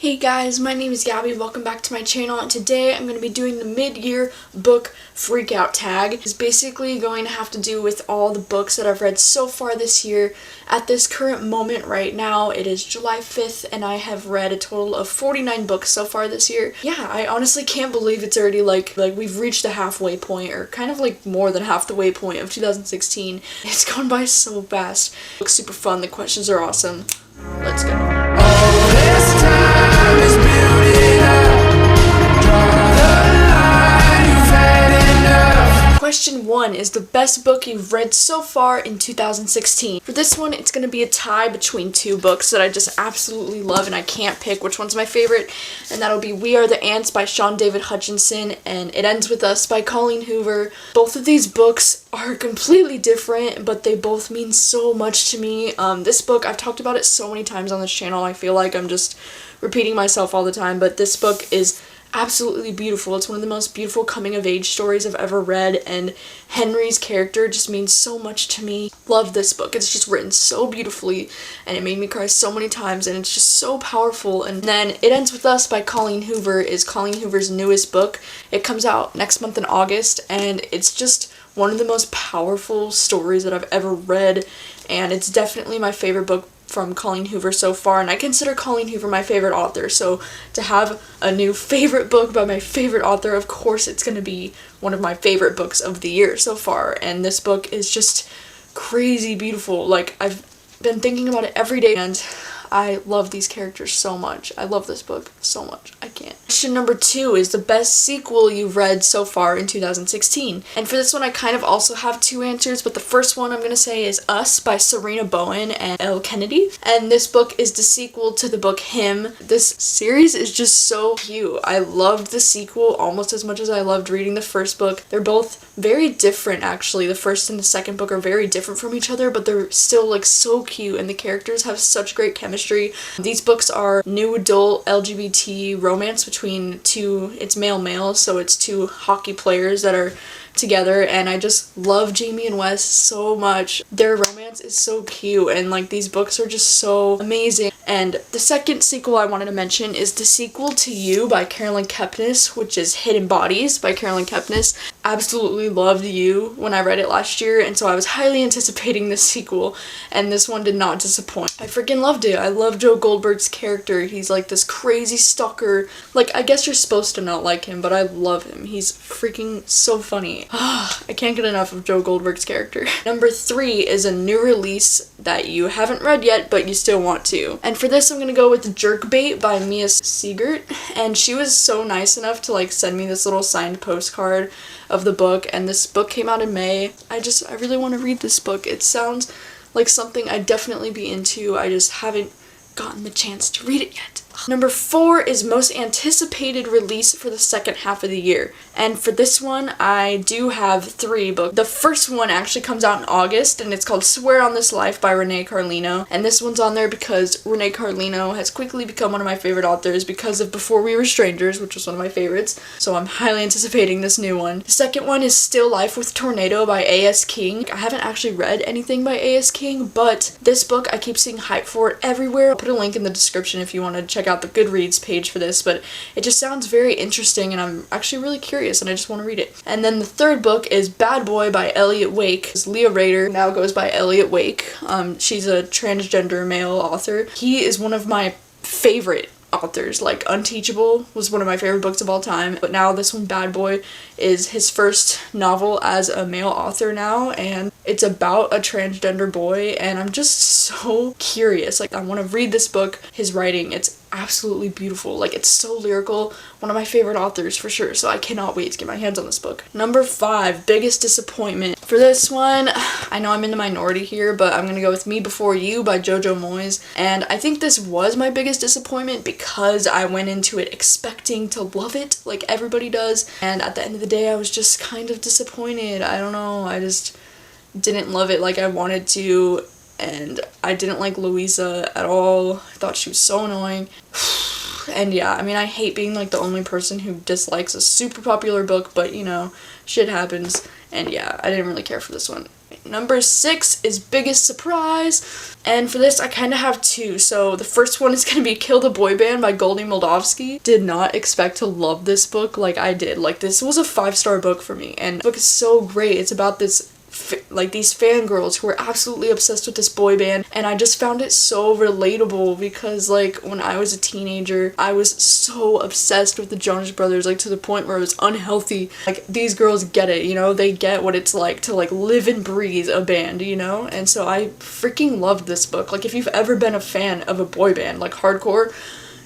Hey guys, my name is Gabby, welcome back to my channel, and today I'm going to be doing the mid-year book freakout tag. It's basically going to have to do with all the books that I've read so far this year. At this current moment right now, it is July 5th, and I have read a total of 49 books so far this year. Yeah, I honestly can't believe it's already like we've reached the halfway point, or kind of like more than half the way point of 2016. It's gone by so fast. It looks super fun, the questions are awesome. Let's go. All this time is building up. Draw the line, you've had enough. Question 1 is the best book you've read so far in 2016. For this one, it's going to be a tie between two books that I just absolutely love and I can't pick which one's my favorite, and that'll be We Are the Ants by Sean David Hutchinson and It Ends With Us by Colleen Hoover. Both of these books are completely different, but they both mean so much to me. This book, I've talked about it so many times on this channel, I feel like I'm just repeating myself all the time, but this book is absolutely beautiful. It's one of the most beautiful coming-of-age stories I've ever read, and Henry's character just means so much to me. Love this book. It's just written so beautifully, and it made me cry so many times, and it's just so powerful. And then It Ends With Us by Colleen Hoover is Colleen Hoover's newest book. It comes out next month in August, and it's just one of the most powerful stories that I've ever read, and it's definitely my favorite book from Colleen Hoover so far, and I consider Colleen Hoover my favorite author, so to have a new favorite book by my favorite author, of course it's going to be one of my favorite books of the year so far, and this book is just crazy beautiful. Like, I've been thinking about it every day, and I love these characters so much. I love this book so much. I can't. Question number 2 is the best sequel you've read so far in 2016. And for this one, I kind of also have two answers, but the first one I'm going to say is Us by Serena Bowen and Elle Kennedy. And this book is the sequel to the book Him. This series is just so cute. I loved the sequel almost as much as I loved reading the first book. They're both very different, actually. The first and the second book are very different from each other, but they're still like so cute, and the characters have such great chemistry. These books are new adult LGBT romance between it's male, so it's two hockey players that are together, and I just love Jamie and Wes so much. Their romance is so cute, and like these books are just so amazing. And the second sequel I wanted to mention is the sequel to You by Carolyn Kepnes, which is Hidden Bodies by Carolyn Kepnes. Absolutely loved You when I read it last year, and so I was highly anticipating this sequel, and this one did not disappoint. I freaking loved it. I love Joe Goldberg's character. He's like this crazy stalker. Like, I guess you're supposed to not like him, but I love him. He's freaking so funny. I can't get enough of Joe Goldberg's character. Number 3 is a new release that you haven't read yet, but you still want to. And for this, I'm gonna go with Jerkbait by Mia Siegert, and she was so nice enough to like send me this little signed postcard of the book, and this book came out in May. I really want to read this book. It sounds like something I'd definitely be into. I just haven't gotten the chance to read it yet. Number 4 is most anticipated release for the second half of the year. And for this one, I do have 3 books. The first one actually comes out in August, and it's called Swear on This Life by Renee Carlino. And this one's on there because Renee Carlino has quickly become one of my favorite authors because of Before We Were Strangers, which was one of my favorites. So I'm highly anticipating this new one. The second one is Still Life with Tornado by A.S. King. I haven't actually read anything by A.S. King, but this book, I keep seeing hype for it everywhere. I'll put a link in the description if you want to check out the Goodreads page for this, but it just sounds very interesting, and I'm actually really curious, and I just want to read it. And then the third book is Bad Boy by Elliot Wake. Leah Rader now goes by Elliot Wake. She's a transgender male author. He is one of my favorite authors. Like, Unteachable was one of my favorite books of all time, but now this one, Bad Boy, is his first novel as a male author now, and it's about a transgender boy, and I'm just so curious. Like, I want to read this book. His writing, it's absolutely beautiful. Like, it's so lyrical. One of my favorite authors for sure, so I cannot wait to get my hands on this book. Number 5, biggest disappointment. For this one, I know I'm in the minority here, but I'm gonna go with Me Before You by Jojo Moyes, and I think this was my biggest disappointment because I went into it expecting to love it like everybody does, and at the end of the day I was just kind of disappointed. I don't know, I just didn't love it like I wanted to, and I didn't like Louisa at all. I thought she was so annoying. And yeah, I mean, I hate being like the only person who dislikes a super popular book, but you know, shit happens, and yeah, I didn't really care for this one. Number 6 is Biggest Surprise, and for this I kind of have two. So the first one is going to be Kill the Boy Band by Goldie Moldavsky. Did not expect to love this book like I did. Like, this was a 5-star book for me, and the book is so great. It's about these fangirls who are absolutely obsessed with this boy band, and I just found it so relatable because, like, when I was a teenager, I was so obsessed with the Jonas Brothers, like, to the point where it was unhealthy. Like, these girls get it, you know? They get what it's like to, like, live and breathe a band, you know? And so I freaking loved this book. Like, if you've ever been a fan of a boy band, like, hardcore,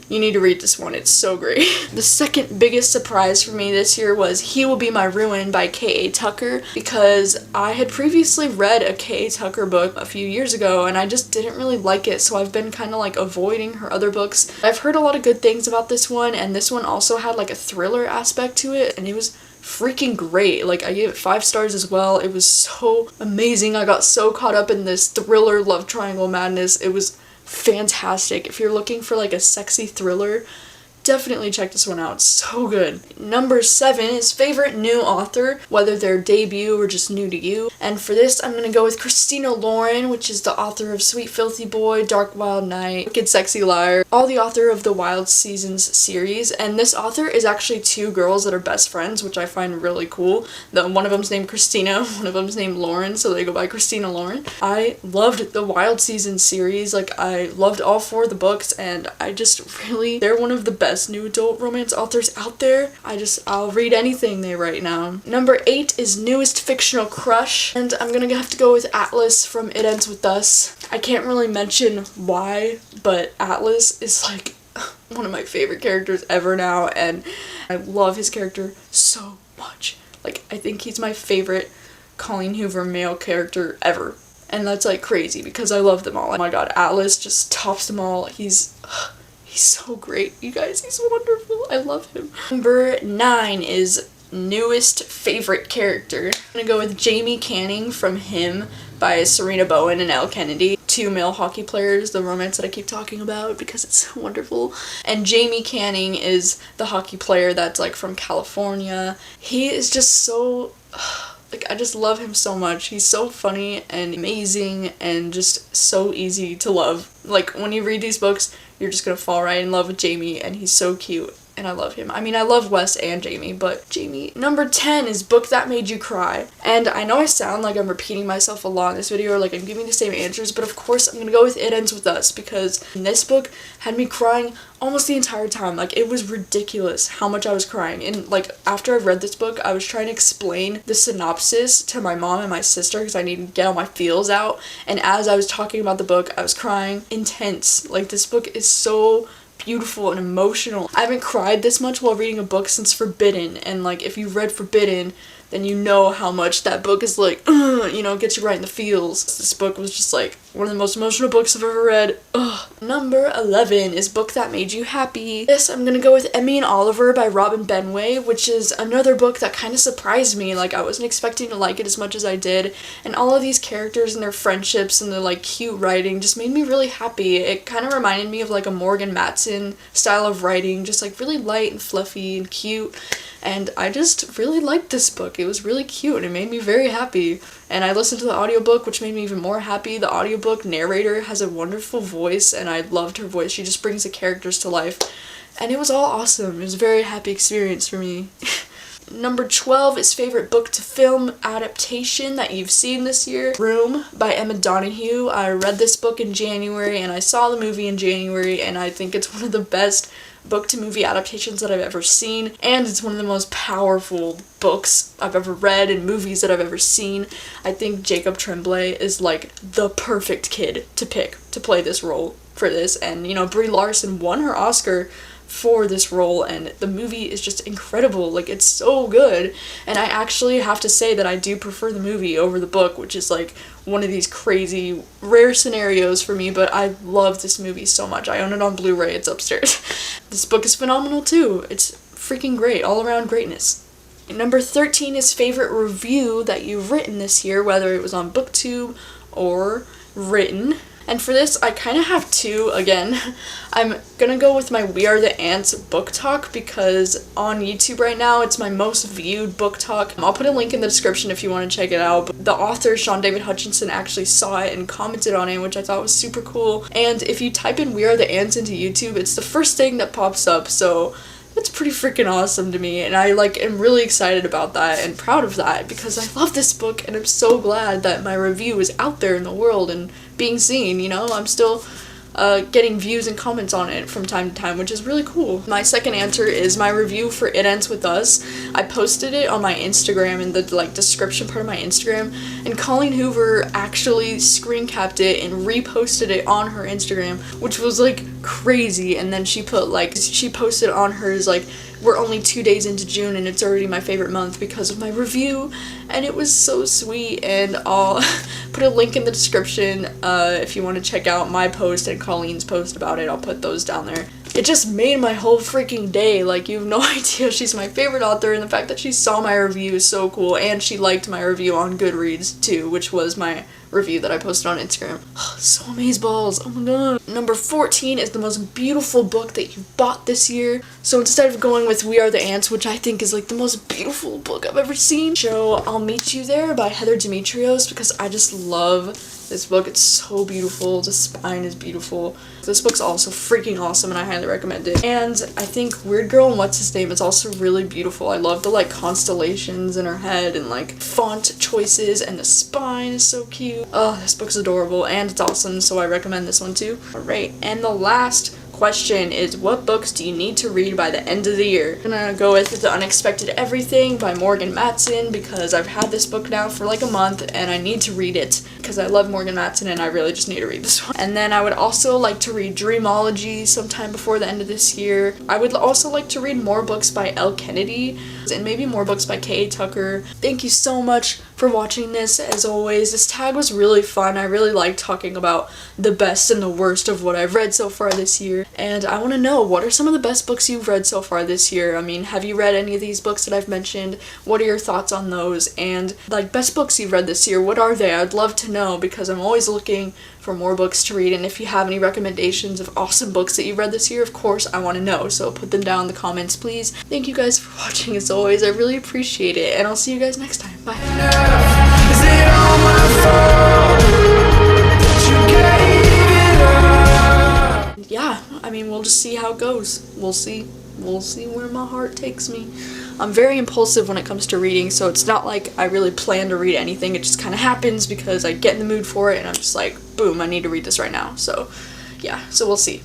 you need to read this one. It's so great. The second biggest surprise for me this year was He Will Be My Ruin by K.A. Tucker, because I had previously read a K.A. Tucker book a few years ago and I just didn't really like it, so I've been kind of like avoiding her other books. I've heard a lot of good things about this one, and this one also had like a thriller aspect to it, and it was freaking great. Like, I gave it 5 stars as well. It was so amazing. I got so caught up in this thriller love triangle madness. It was fantastic. If you're looking for like a sexy thriller, definitely check this one out. It's so good. Number 7 is favorite new author, whether they're debut or just new to you. And for this, I'm gonna go with Christina Lauren, which is the author of Sweet Filthy Boy, Dark Wild Night, Wicked Sexy Liar, all the author of the Wild Seasons series. And this author is actually 2 girls that are best friends, which I find really cool. One of them's named Christina, one of them's named Lauren, so they go by Christina Lauren. I loved the Wild Seasons series. Like, I loved all 4 of the books, and I just really, they're one of the best new adult romance authors out there. I'll read anything they write now. Number 8 is newest fictional crush, and I'm gonna have to go with Atlas from It Ends With Us. I can't really mention why, but Atlas is like one of my favorite characters ever now, and I love his character so much. Like, I think he's my favorite Colleen Hoover male character ever. And that's like crazy because I love them all. Oh my god, Atlas just tops them all. He's so great, you guys. He's wonderful. I love him. Number 9 is newest favorite character. I'm gonna go with Jamie Canning from Him by Serena Bowen and Elle Kennedy. 2 male hockey players, the romance that I keep talking about because it's so wonderful. And Jamie Canning is the hockey player that's like from California. He is just so... like, I just love him so much. He's so funny and amazing and just so easy to love. Like, when you read these books, you're just gonna fall right in love with Jamie, and he's so cute, and I love him. I mean, I love Wes and Jamie, but Jamie. Number 10 is Book That Made You Cry. And I know I sound like I'm repeating myself a lot in this video, or like I'm giving the same answers, but of course I'm gonna go with It Ends With Us, because this book had me crying almost the entire time. Like, it was ridiculous how much I was crying. And like, after I read this book, I was trying to explain the synopsis to my mom and my sister because I needed to get all my feels out, and as I was talking about the book, I was crying intense. Like, this book is so beautiful and emotional. I haven't cried this much while reading a book since Forbidden, and like, if you read Forbidden, then you know how much that book is like, you know, gets you right in the feels. This book was just like one of the most emotional books I've ever read. Ugh. Number 11 is Book That Made You Happy. This, I'm gonna go with Emmy and Oliver by Robin Benway, which is another book that kind of surprised me. Like, I wasn't expecting to like it as much as I did, and all of these characters and their friendships and their like cute writing just made me really happy. It kind of reminded me of like a Morgan Matson style of writing, just like really light and fluffy and cute. And I just really liked this book. It was really cute and it made me very happy. And I listened to the audiobook, which made me even more happy. The audiobook narrator has a wonderful voice, and I loved her voice. She just brings the characters to life. And it was all awesome. It was a very happy experience for me. Number 12 is favorite book to film adaptation that you've seen this year. Room by Emma Donoghue. I read this book in January and I saw the movie in January, and I think it's one of the best book to movie adaptations that I've ever seen, and it's one of the most powerful books I've ever read and movies that I've ever seen. I think Jacob Tremblay is like the perfect kid to pick to play this role for this, and you know, Brie Larson won her Oscar for this role, and the movie is just incredible. Like, it's so good, and I actually have to say that I do prefer the movie over the book, which is like one of these crazy rare scenarios for me, but I love this movie so much. I own it on Blu-ray. It's upstairs. This book is phenomenal too. It's freaking great. All around greatness. Number 13 is favorite review that you've written this year, whether it was on booktube or written. And for this, I kind of have two again. I'm gonna go with my We Are the Ants book talk because on YouTube right now, it's my most viewed book talk. I'll put a link in the description if you want to check it out. But the author, Sean David Hutchinson, actually saw it and commented on it, which I thought was super cool. And if you type in We Are the Ants into YouTube, it's the first thing that pops up, so it's pretty freaking awesome to me, and I am really excited about that and proud of that because I love this book and I'm so glad that my review is out there in the world and being seen, you know. I'm still getting views and comments on it from time to time, which is really cool. My second answer is my review for It Ends With Us. I posted it on my Instagram in the description part of my Instagram, and Colleen Hoover actually screen capped it and reposted it on her Instagram, which was crazy. And then she posted on hers we're only 2 days into June and it's already my favorite month because of my review, and it was so sweet. And I'll put a link in the description if you want to check out my post and Colleen's post about it. I'll put those down there. It just made my whole freaking day. You have no idea. She's my favorite author, and the fact that she saw my review is so cool, and she liked my review on Goodreads too, which was my review that I posted on Instagram. So amazeballs. Oh my god. Number 14 is the most beautiful book that you bought this year. So instead of going with We Are the Ants, which I think is the most beautiful book I've ever seen, show I'll Meet You There by Heather Demetrios, because I just love this book. It's so beautiful. The spine is beautiful. This book's also freaking awesome and I highly recommend it. And I think Weird Girl and What's His Name is also really beautiful. I love the constellations in her head and font choices, and the spine is so cute. Oh, this book's adorable and it's awesome, so I recommend this one too. Alright, and the last question is, what books do you need to read by the end of the year? I'm gonna go with The Unexpected Everything by Morgan Matson because I've had this book now for a month and I need to read it because I love Morgan Matson and I really just need to read this one. And then I would also like to read Dreamology sometime before the end of this year. I would also like to read more books by Elle Kennedy and maybe more books by K.A. Tucker. Thank you so much for watching this. As always, this tag was really fun. I really like talking about the best and the worst of what I've read so far this year. And I want to know, what are some of the best books you've read so far this year? I mean, have you read any of these books that I've mentioned? What are your thoughts on those? And best books you've read this year, what are they? I'd love to know because I'm always looking for more books to read, and if you have any recommendations of awesome books that you've read this year, of course I want to know, so put them down in the comments, please. Thank you guys for watching as always. I really appreciate it, and I'll see you guys next time. Bye. Is it all my fault that you gave it up? Yeah, I mean, we'll just see how it goes. We'll see where my heart takes me. I'm very impulsive when it comes to reading, so it's not I really plan to read anything. It just kind of happens because I get in the mood for it and I'm just boom, I need to read this right now. So yeah, so we'll see.